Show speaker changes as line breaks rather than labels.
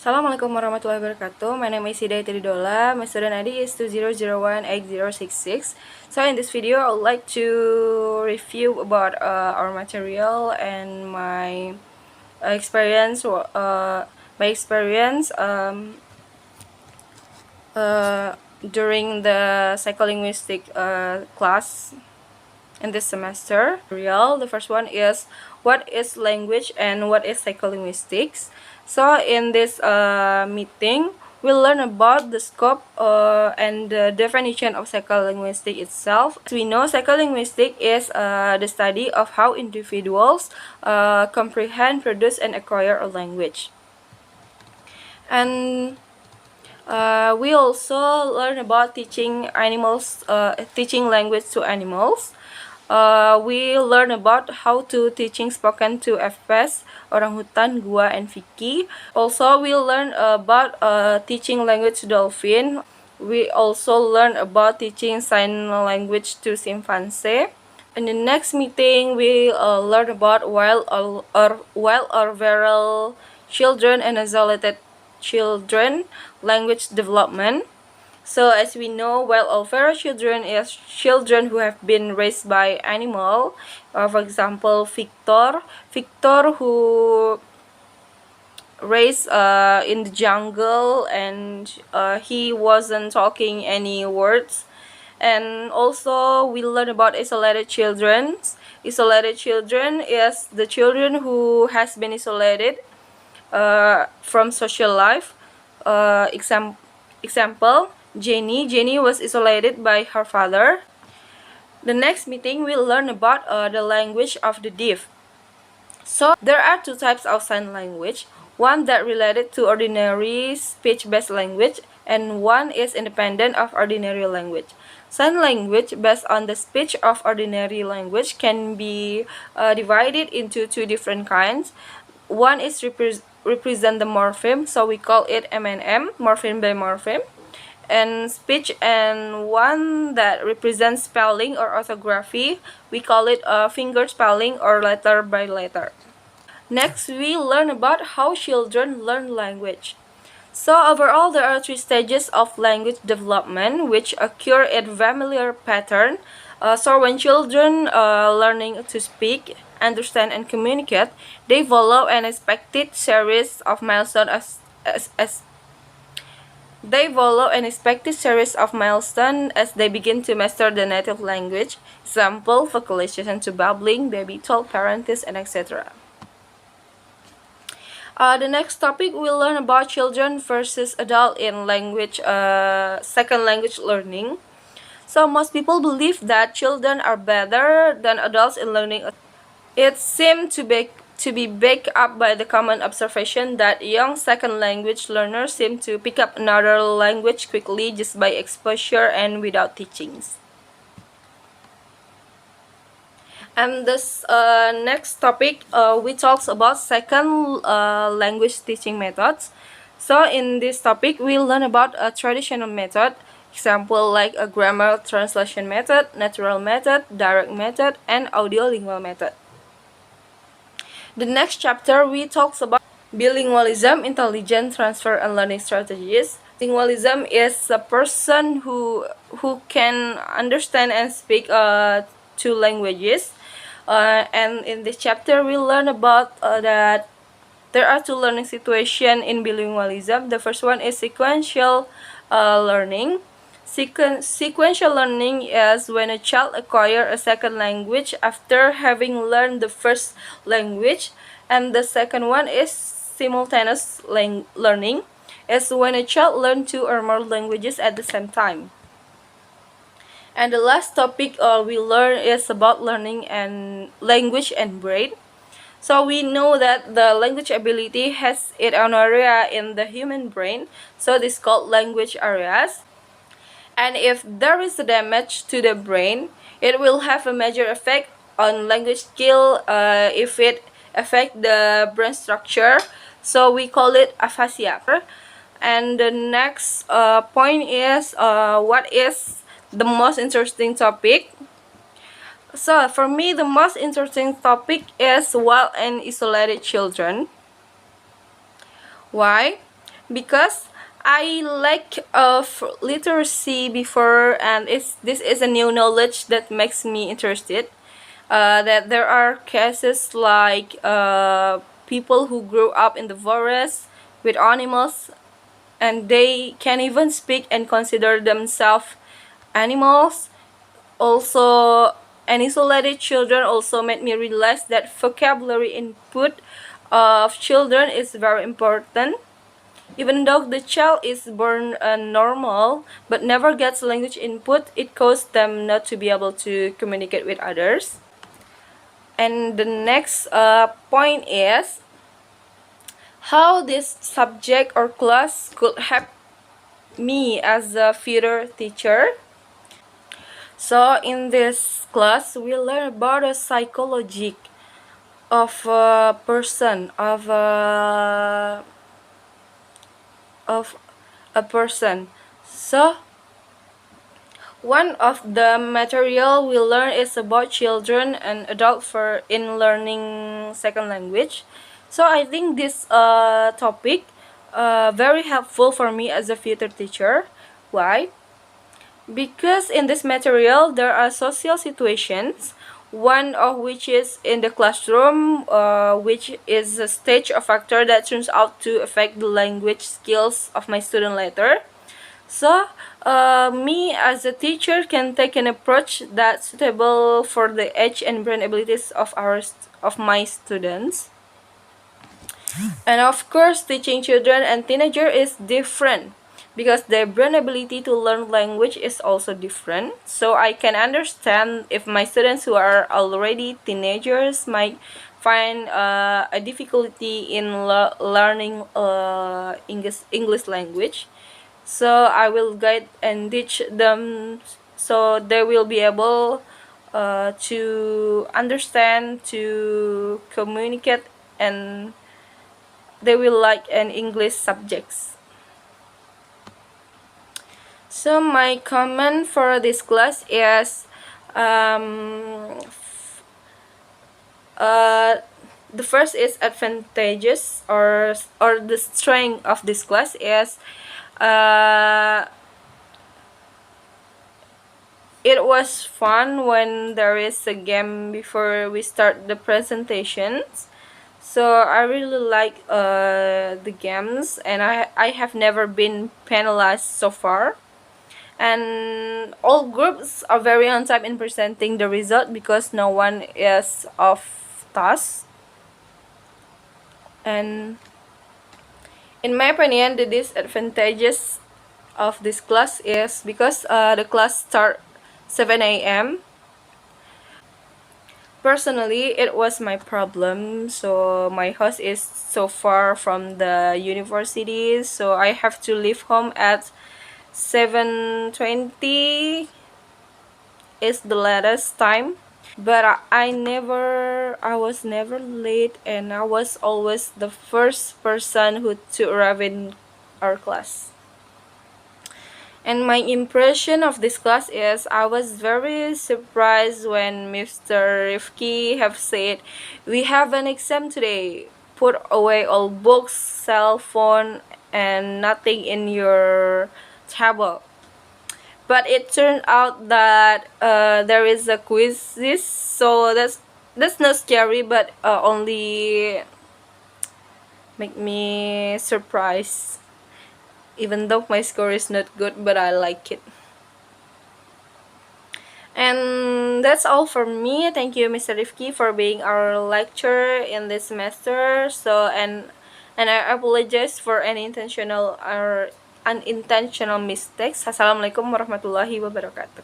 Assalamualaikum warahmatullahi wabarakatuh. My name is Hidayati Ridholla. My student ID is 20018066. So in this video, I would like to review about our material and my experience. During the psycholinguistic class in this semester. The first one is what is language and what is psycholinguistics. So in this meeting, we'll learn about the scope and the definition of psycholinguistics itself. As we know, psycholinguistics is the study of how individuals comprehend, produce, and acquire a language. And we also learn about teaching language to animals. We learn about how to teaching spoken to FPS, orangutan, gua, and Vicky. Also, we learn about teaching language to dolphin. We also learn about teaching sign language to chimpanzee. In the next meeting, we learn about wild or feral children and isolated children language development. So as we know, wild or feral children is children who have been raised by animal. For example, Victor who raised in the jungle, and he wasn't talking any words. And also we learn about isolated children. Isolated children is the children who has been isolated from social life. Example, Jenny was isolated by her father. The next meeting we'll learn about the language of the deaf. So there are two types of sign language. One that related to ordinary speech-based language, and one is independent of ordinary language. Sign language based on the speech of ordinary language can be divided into two different kinds. One is represent the morpheme, so we call it M&M, morpheme by morpheme, and speech, and one that represents spelling or orthography, we call it finger spelling or letter by letter. Next, we learn about how children learn language. So overall, there are three stages of language development which occur in familiar pattern. So when children learning to speak, understand, and communicate, they follow an expected series of milestones as they begin to master the native language. Example, vocalization to babbling, baby talk, parenthesis, and etc. The next topic we'll learn about children versus adult in language, second language learning. So most people believe that children are better than adults in learning. It seems to be backed up by the common observation that young second language learners seem to pick up another language quickly just by exposure and without teachings. And this next topic, we talks about second language teaching methods. So in this topic, we'll learn about a traditional method, example like a grammar translation method, natural method, direct method, and audiolingual method. The next chapter, we talks about bilingualism, intelligent transfer, and learning strategies. Bilingualism is a person who can understand and speak two languages. And in this chapter, we learn about that there are two learning situations in bilingualism. The first one is sequential learning. Sequential learning is when a child acquires a second language after having learned the first language. And the second one is simultaneous learning, is when a child learns two or more languages at the same time. And the last topic we learn is about learning and language and brain. So we know that the language ability has its own area in the human brain, so this is called language areas. And if there is a damage to the brain, it will have a major effect on language skill if it affects the brain structure. So we call it aphasia. And the next point is what is the most interesting topic. So for me, the most interesting topic is wild and isolated children. Why? because I lack of literacy before, and this is a new knowledge that makes me interested. That there are cases like people who grew up in the forest with animals, and they can even speak and consider themselves animals. Also, isolated children also made me realize that vocabulary input of children is very important. Even though the child is born normal but never gets language input, it causes them not to be able to communicate with others. And the next point is how this subject or class could help me as a future teacher. So in this class, we learn about the psychology of a person, of a person. So one of the material we learn is about children and adults for in learning second language. So I think this topic very helpful for me as a future teacher. Why? Because in this material there are social situations, one of which is in the classroom, which is a stage or factor that turns out to affect the language skills of my student later. So, me as a teacher can take an approach that's suitable for the age and brain abilities of my students. And of course, teaching children and teenagers is different because their brain ability to learn language is also different. So I can understand if my students who are already teenagers might find a difficulty in learning English language. So I will guide and teach them so they will be able to understand, to communicate, and they will like an English subjects. So my comment for this class is the first is advantages or the strength of this class is it was fun when there is a game before we start the presentations. So I really like the games, and I have never been penalized so far. And all groups are very on time in presenting the result because no one is off task. And in my opinion, the disadvantages of this class is because the class start 7 a.m. Personally, it was my problem. So my house is so far from the university, so I have to leave home at 7:20 is the latest time. But I was never late, and I was always the first person who to arrive in our class. And my impression of this class is I was very surprised when Mr. Rifki have said, "We have an exam today. Put away all books, cell phone, and nothing in your table." But it turned out that there is a quiz, so that's not scary, but only make me surprised. Even though my score is not good, but I like it. And that's all for me. Thank you, Mr. Rifki, for being our lecturer in this semester. So and I apologize for any intentional or unintentional mistakes. Assalamualaikum warahmatullahi wabarakatuh.